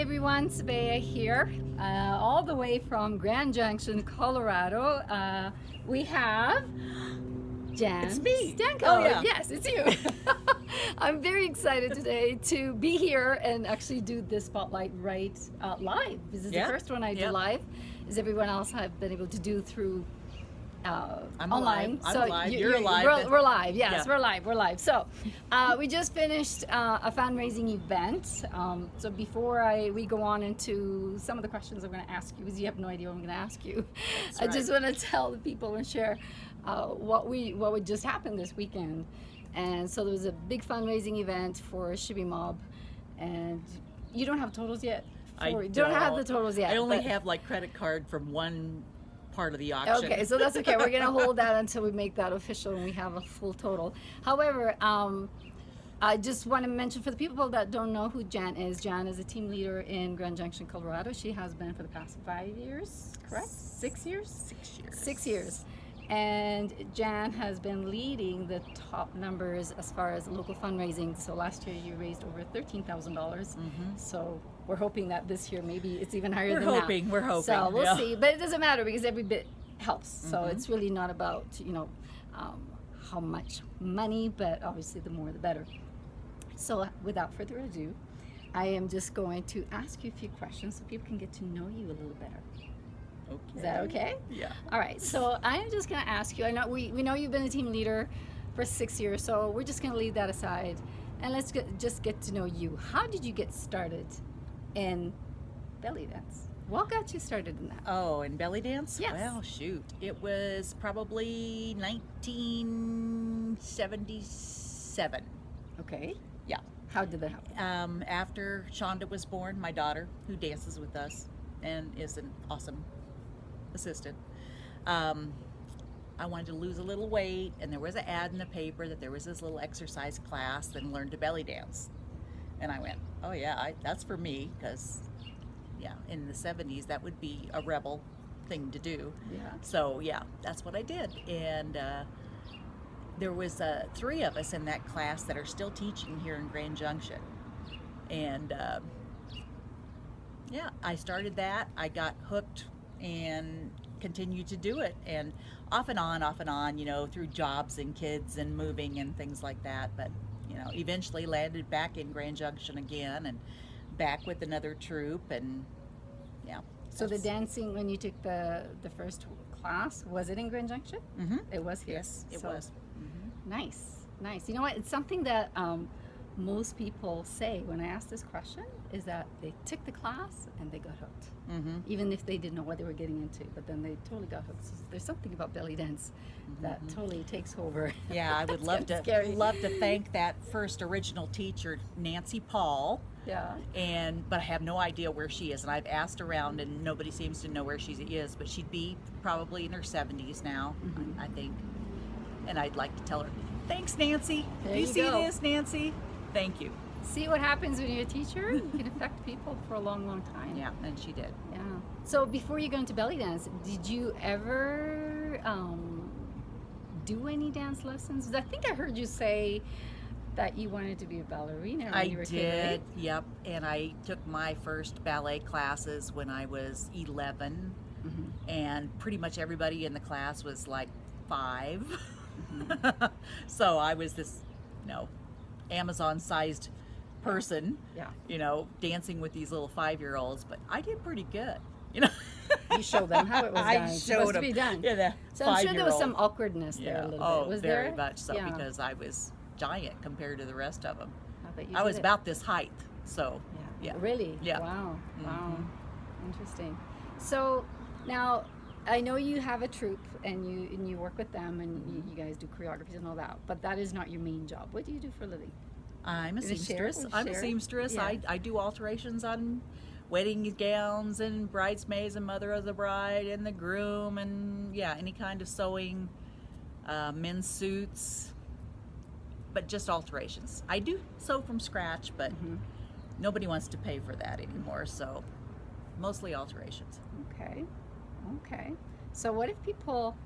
everyone, Sabea here, all the way from Grand Junction, Colorado. We have Jan. It's me. Stanko. Oh, yeah. Yes, it's you. I'm very excited today to be here and actually do this spotlight live. This is the first one I do live. As everyone else have been able to do through I'm online. alive. I'm alive. You're alive. We're live. Yes, Yeah. we're live. So we just finished a fundraising event. So before we go on into some of the questions I'm going to ask you, because you have no idea what I'm going to ask you, That's I right. just want to tell the people and share what would just happen this weekend. And so there was a big fundraising event for Shimmy Mob, and you don't have totals yet. I don't have the totals yet. I only but- have like credit card from one part of the auction. Okay, so that's okay. We're gonna hold that until we make that official and we have a full total. However, I just want to mention for the people that don't know who Jan is a team leader in Grand Junction, Colorado. She has been for the past 5 years, correct? 6 years? 6 years. 6 years. And Jan has been leading the top numbers as far as local fundraising. So last year you raised over $13,000. So we're hoping that this year maybe it's even higher than that. We're hoping. So we'll yeah. see. But it doesn't matter because every bit helps. So it's really not about, how much money, but obviously the more the better. So without further ado, I am just going to ask you a few questions so people can get to know you a little better. Okay. Is that okay? Yeah. All right, so I'm just going to ask you. I know we know you've been a team leader for 6 years, so we're just going to leave that aside, and let's just get to know you. How did you get started in belly dance? What got you started in that? Oh, and belly dance? Yes. Well, shoot. It was probably 1977. Okay. Yeah. How did that happen? After Shonda was born, my daughter, who dances with us and is an awesome assistant, I wanted to lose a little weight, and there was an ad in the paper that there was this little exercise class and learn to belly dance. And I went, oh yeah, that's for me, because yeah, in the 70s that would be a rebel thing to do. Yeah. So yeah, that's what I did. And there was 3 of us in that class that are still teaching here in Grand Junction. And yeah, I started that. I got hooked and continued to do it, and off and on, through jobs and kids and moving and things like that. But eventually landed back in Grand Junction again, and back with another troupe, and yeah. So the dancing, when you took the first class, was it in Grand Junction? Mm-hmm. It was here. Yes, it was. Mm-hmm. Nice. You know what? It's something that most people say when I ask this question is that they took the class and they got hooked. Mm-hmm. Even if they didn't know what they were getting into, but then they totally got hooked. So there's something about belly dance that totally takes over. Yeah, I would love to scary. thank that first original teacher, Nancy Paul. Yeah. But I have no idea where she is, and I've asked around and nobody seems to know where she is, but she'd be probably in her 70s now, I think. And I'd like to tell her, thanks, Nancy. There Do you you see go. this, Nancy? Thank you. See what happens when you're a teacher? You can affect people for a long, long time. Yeah, and she did. Yeah. So before you go into belly dance, did you ever do any dance lessons? I think I heard you say that you wanted to be a ballerina when you were a kid, right? Yep. And I took my first ballet classes when I was 11, and pretty much everybody in the class was like 5. So I was this, Amazon-sized person, dancing with these little 5-year-olds, but I did pretty good, You showed them how it was done. I It's showed supposed them. to be done. Yeah, So I'm sure there was some awkwardness there a little bit. Was very there? much so, Yeah. because I was giant compared to the rest of them. Bet you I did was it. about this height, so yeah. Really? Yeah. Wow. Interesting. So now I know you have a troupe and you work with them and you guys do choreographies and all that, but that is not your main job. What do you do for a living? I'm a Is it seamstress. Sharon? I'm a seamstress. Yeah. I do alterations on wedding gowns and bridesmaids and mother of the bride and the groom, and any kind of sewing, men's suits, but just alterations. I do sew from scratch, but nobody wants to pay for that anymore, so mostly alterations. Okay. So what if people,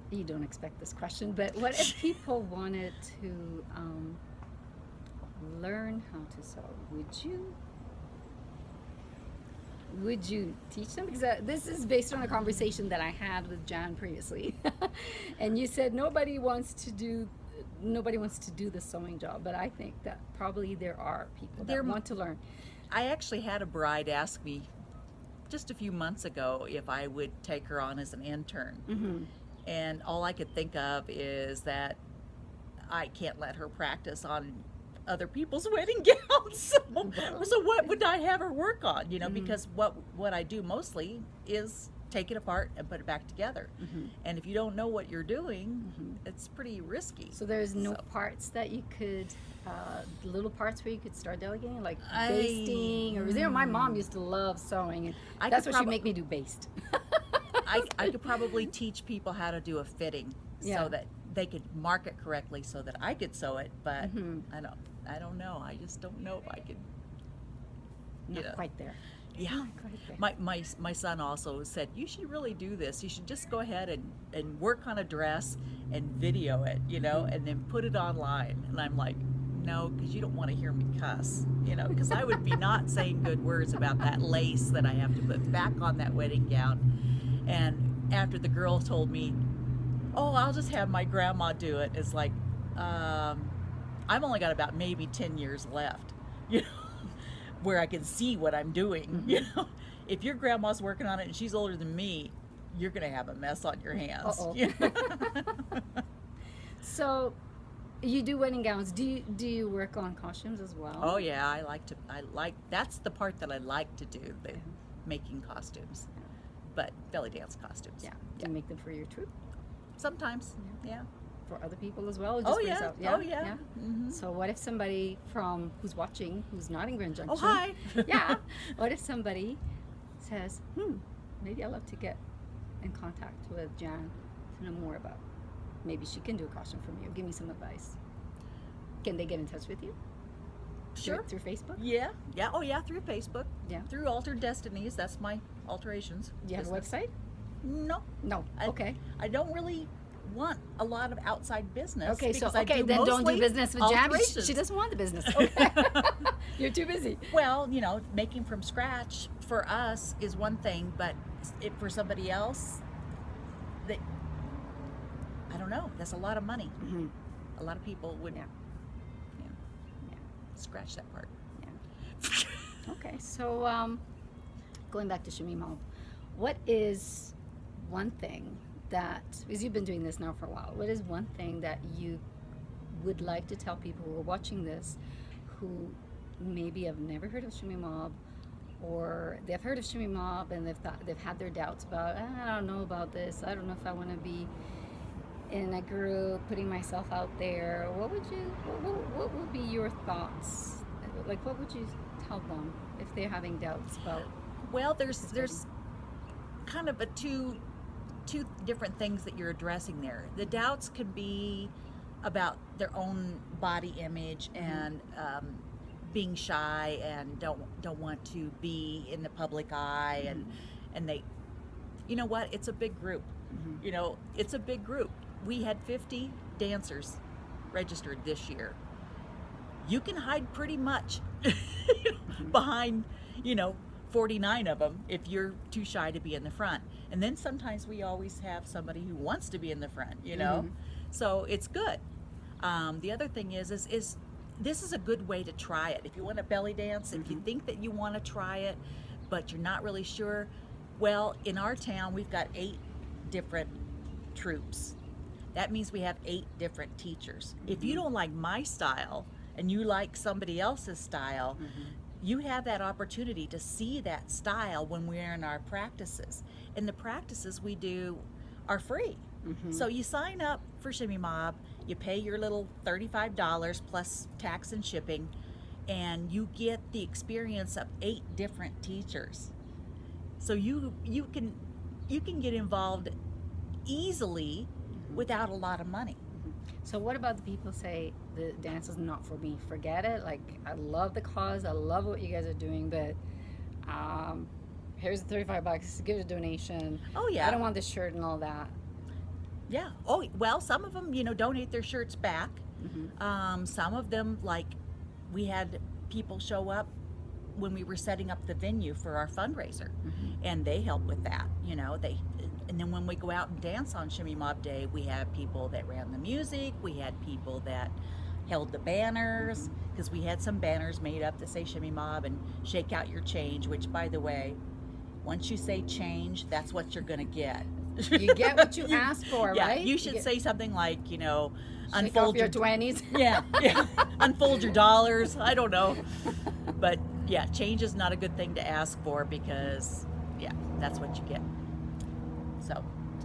you don't expect this question, but what if people wanted to learn how to sew? Would you would you teach them? Because this is based on a conversation that I had with Jan previously, and you said nobody wants to do the sewing job, but I think that probably there are people that want to learn. I actually had a bride ask me just a few months ago if I would take her on as an intern, and all I could think of is that I can't let her practice on other people's wedding gowns. So what would I have her work on? You know, because what I do mostly is take it apart and put it back together. And if you don't know what you're doing, it's pretty risky. So there's no parts that you could, little parts where you could start delegating, like basting, or my mom used to love sewing, and that's what she'd make me do, baste. I could probably teach people how to do a fitting so that they could mark it correctly so that I could sew it, but I don't know. I just don't know if I could. Not quite there. Yeah. Not quite there. My son also said, you should really do this. You should just go ahead and work on a dress and video it, you know, and then put it online. And I'm like, no, because you don't want to hear me cuss, you know, because I would be not saying good words about that lace that I have to put back on that wedding gown. And after the girl told me, oh, I'll just have my grandma do it, it's like, I've only got about maybe 10 years left, you know, where I can see what I'm doing. You know, if your grandma's working on it and she's older than me, you're going to have a mess on your hands. You know? So you do wedding gowns. Do you work on costumes as well? Oh yeah, I like that's the part that I like to do, the making costumes. But belly dance costumes. Yeah. Do you make them for your troupe? Sometimes. Yeah. For other people as well? Or Oh just for yeah. yourself? Oh yeah. Yeah? So what if somebody who's watching, who's not in Grand Junction? Oh hi. Yeah. What if somebody says, maybe I'd love to get in contact with Jan to know more about. Maybe she can do a costume for me or give me some advice. Can they get in touch with you? Sure. Through Facebook? Yeah. Yeah. Oh yeah. Through Facebook. Yeah. Through Altered Destinies. That's my alterations. Do you have a website? No. No. Okay. I don't really want a lot of outside business. Okay, so then don't do business with Jan. alterations. She doesn't want the business. Okay. You're too busy. Well, you know, making from scratch for us is one thing, but for somebody else, I don't know. That's a lot of money. A lot of people would, scratch that part. Yeah. Okay, so going back to Shimmy Mob, what is one thing that, because you've been doing this now for a while, what is one thing that you would like to tell people who are watching this who maybe have never heard of Shimmy Mob, or they've heard of Shimmy Mob and they've had their doubts about, I don't know about this, I don't know if I want to be in a group, putting myself out there. What would be your thoughts? Like, what would you tell them if they're having doubts about? Well, there's kind of two different things that you're addressing there. The doubts could be about their own body image and being shy and don't want to be in the public eye, and they, you know what? It's a big group. You know, it's a big group. We had 50 dancers registered this year. You can hide pretty much behind, 49 of them if you're too shy to be in the front. And then sometimes we always have somebody who wants to be in the front, So it's good. The other thing is this is a good way to try it. If you want to belly dance, if you think that you want to try it, but you're not really sure, well, in our town, we've got 8 different troops. That means we have 8 different teachers. If you don't like my style and you like somebody else's style, you have that opportunity to see that style when we're in our practices. And the practices we do are free. So you sign up for Shimmy Mob, you pay your little $35 plus tax and shipping, and you get the experience of 8 different teachers. So you can get involved easily without a lot of money. So what about the people say the dance is not for me? Forget it. Like, I love the cause, I love what you guys are doing, but here's the $35. Give a donation. Oh yeah. I don't want this shirt and all that. Yeah. Oh well, some of them, donate their shirts back. Some of them, like, we had people show up when we were setting up the venue for our fundraiser, Mm-hmm. and they help with that. And then when we go out and dance on Shimmy Mob Day, we have people that ran the music. We had people that held the banners, because we had some banners made up that say Shimmy Mob and Shake Out Your Change, which, by the way, once you say change, that's what you're going to get. You get what you ask for, Yeah, right? you should say something like, Shake unfold off your 20s. yeah, unfold your dollars. I don't know. But yeah, change is not a good thing to ask for, because yeah, that's what you get. So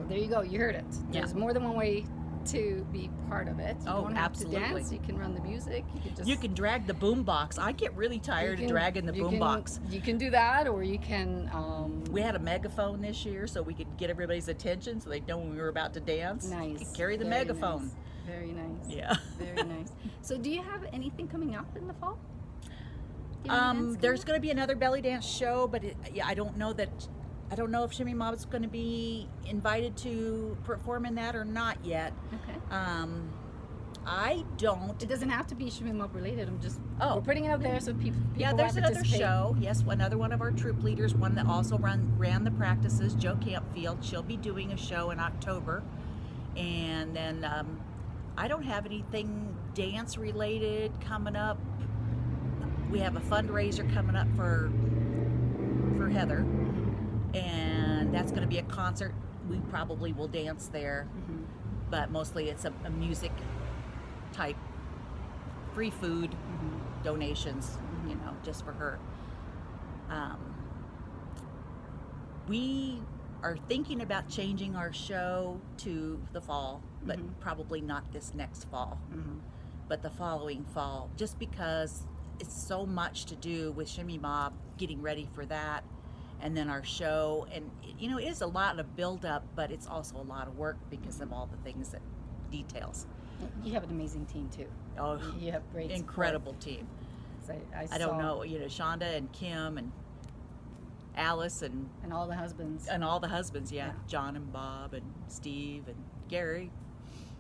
there you go. You heard it. There's more than one way to be part of it. You don't have absolutely. to dance. You can run the music. You can drag the boom box. I get really tired of dragging the boom box. You can do that, or you can. We had a megaphone this year, so we could get everybody's attention, so they know when we were about to dance. Nice. You could carry the Very megaphone. Nice. Very nice. Yeah. Very nice. So, do you have anything coming up in the fall? Do you have any events There's coming going to be another belly dance show, but I don't know if Shimmy Mob is going to be invited to perform in that or not yet. up? Okay. I don't. It doesn't have to be Shimmy Mob related. Oh. We're putting it out there so people Yeah, want there's to another participate. show. Yes, another one of our troop leaders, one that also ran the practices, Joe Campfield. She'll be doing a show in October. And then I don't have anything dance related coming up. We have a fundraiser coming up for Heather, and that's going to be a concert. We probably will dance there, but mostly it's a music type, free food, donations, just for her. We are thinking about changing our show to the fall, but probably not this next fall, but the following fall, just because it's so much to do with Shimmy Mob, getting ready for that, and then our show. And it is a lot of build up, but it's also a lot of work because of all the things that details. You have an amazing team too. Oh, You have great support. incredible team. I don't know, Shonda and Kim and Alice and all the husbands. all the husbands, yeah. Yeah. John and Bob and Steve and Gary.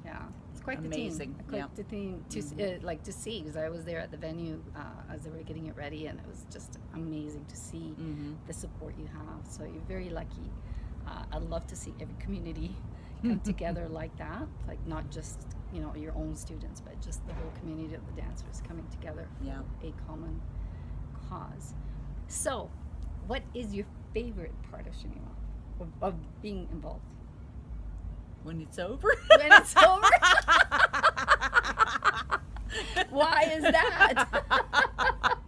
Yeah, it's quite Amazing, the team. Quite the team to to see, because I was there at the venue as they were getting it ready, and it was just amazing to see the support you have. So you're very lucky. I'd love to see every community come together like that, like not just your own students, but just the whole community of the dancers coming together for a common cause. So, what is your favorite part of Shimmy Mob, of being involved? When it's over. When it's over? Why is that?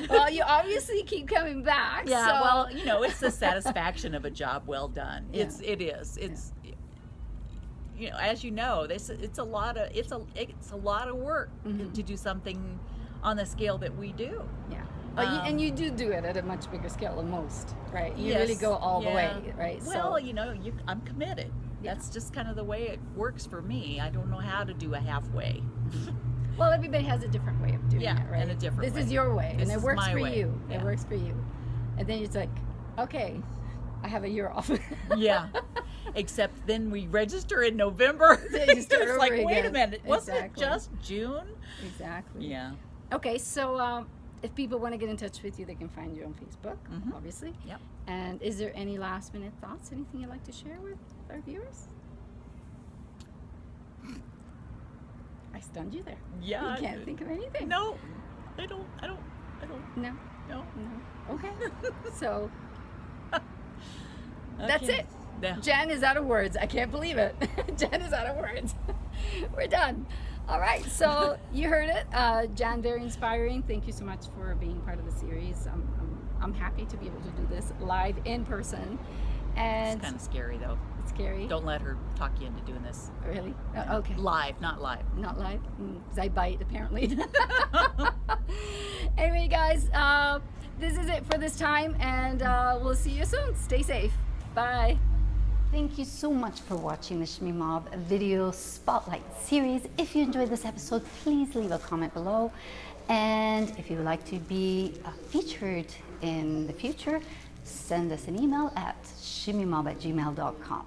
Well, you obviously keep coming back. Yeah, so. well, it's the satisfaction of a job well done. Yeah. It is. It's as you know, it's a lot of work to do something on the scale that we do. Yeah. But and you do it at a much bigger scale than most, right? You Yes, really go all the yeah. way, right? Well, I'm committed. Yeah. That's just kind of the way it works for me. I don't know how to do a halfway. Well, everybody has a different way of doing Yeah, it, right? and a different This way. is your way, This and it is works my for way. you. It Yeah. works for you. And then it's like, okay, I have a year off. Yeah. Except then we register in November. Then you start It's over like, wait a again. minute, wasn't it Exactly. just June? Exactly. Yeah. Okay, so if people want to get in touch with you, they can find you on Facebook, obviously. Yep. And is there any last minute thoughts? Anything you'd like to share with our viewers? I stunned you there. Yeah. You can't think of anything. No, I don't. No. No. No. Okay. So that's Okay. it. Yeah. Jen is out of words. I can't believe it. Jen is out of words. We're done. All right. So you heard it. Jan, very inspiring. Thank you so much for being part of the series. I'm happy to be able to do this live in person. And It's kind of scary though. it's scary. Don't let her talk you into doing this. Really? Okay. Live, not live. Not live. 'Cause I bite apparently. Anyway, guys, this is it for this time, and we'll see you soon. Stay safe. Bye. Thank you so much for watching the Shimmy Mob video spotlight series. If you enjoyed this episode, please leave a comment below. And if you would like to be featured in the future, send us an email at shimmymob@gmail.com.